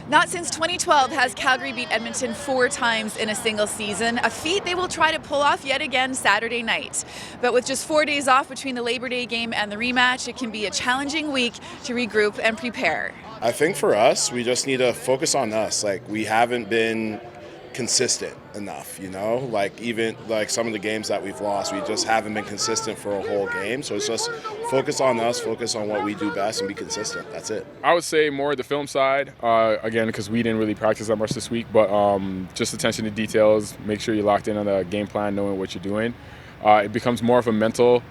Not since 2012 has Calgary beat Edmonton 4 times in a single season, a feat they will try to pull off yet again Saturday night. But with just 4 days off between the Labor Day game and the rematch, it can be a challenging week to regroup and prepare. I think for us, we just need to focus on us. Like, we haven't been consistent enough, even some of the games that we've lost, we just haven't been consistent for a whole game. So it's just focus on us, focus on what we do best, and be consistent. That's it. I would say more the film side, again, because we didn't really practice that much this week, but just attention to details, make sure you're locked in on the game plan, knowing what you're doing. It becomes more of a mental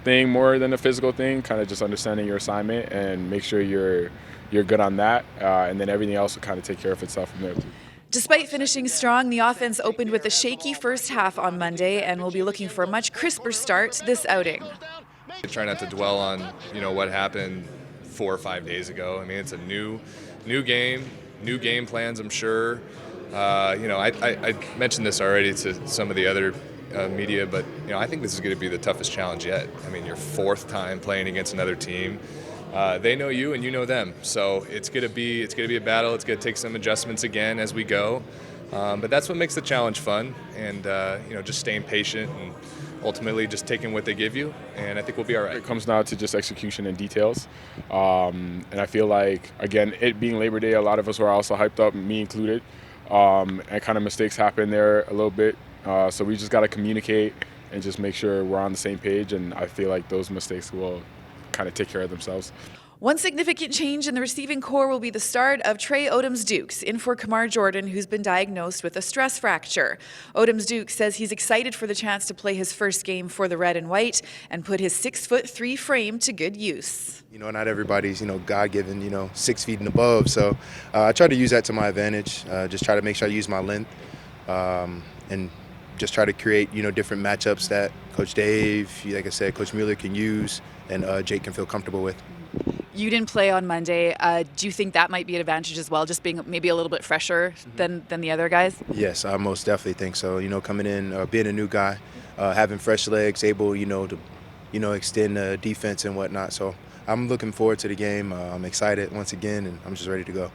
thing more than a physical thing, kind of just understanding your assignment and make sure you're good on that, and then everything else will kind of take care of itself from there. Despite finishing strong, the offense opened with a shaky first half on Monday and will be looking for a much crisper start this outing. Try not to dwell on, what happened 4 or 5 days ago. I mean, it's a new game, new game plans, I'm sure. I mentioned this already to some of the other media, but, I think this is going to be the toughest challenge yet. I mean, your 4th time playing against another team. They know you and you know them, so it's gonna be a battle. It's gonna take some adjustments again as we go, but that's what makes the challenge fun. And just staying patient and ultimately just taking what they give you. And I think we'll be all right. It comes down to just execution and details, and I feel like, again, it being Labor Day, a lot of us were also hyped up, me included, and kind of mistakes happen there a little bit. So we just got to communicate and just make sure we're on the same page. And I feel like those mistakes will kind of take care of themselves. One significant change in the receiving core will be the start of Odoms-Dukes in for Kamar Jordan, who's been diagnosed with a stress fracture. Odoms-Dukes says he's excited for the chance to play his first game for the red and white and put his 6'3" frame to good use. Not everybody's, God-given, 6 feet and above. So I try to use that to my advantage. Just try to make sure I use my length and just try to create, different matchups that Coach Dave, like I said, Coach Mueller can use and Jake can feel comfortable with. You didn't play on Monday. Do you think that might be an advantage as well, just being maybe a little bit fresher than the other guys? Yes, I most definitely think so. Coming in, being a new guy, having fresh legs, able, to, extend the defense and whatnot. So I'm looking forward to the game. I'm excited once again, and I'm just ready to go.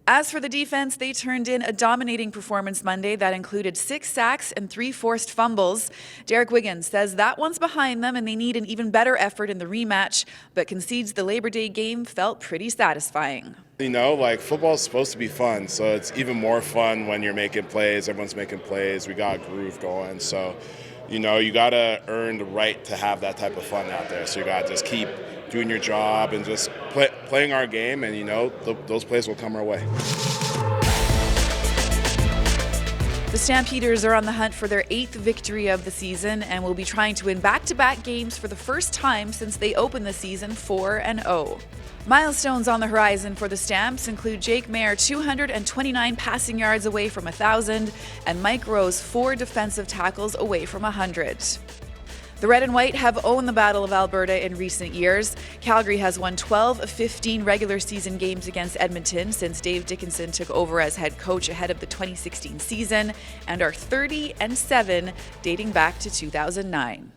As for the defense, they turned in a dominating performance Monday that included 6 sacks and 3 forced fumbles. Derek Wiggan says that one's behind them and they need an even better effort in the rematch, but concedes the Labor Day game felt pretty satisfying. Football's supposed to be fun, so it's even more fun when you're making plays, everyone's making plays, we got a groove going. So, you got to earn the right to have that type of fun out there. So you got to just keep doing your job and just playing our game, and those plays will come our way. The Stampeders are on the hunt for their 8th victory of the season and will be trying to win back-to-back games for the first time since they opened the season 4-0. Milestones on the horizon for the Stamps include Jake Maier 229 passing yards away from 1,000 and Mike Rose 4 defensive tackles away from 100. The Red and White have owned the Battle of Alberta in recent years. Calgary has won 12 of 15 regular season games against Edmonton since Dave Dickinson took over as head coach ahead of the 2016 season and are 30-7 dating back to 2009.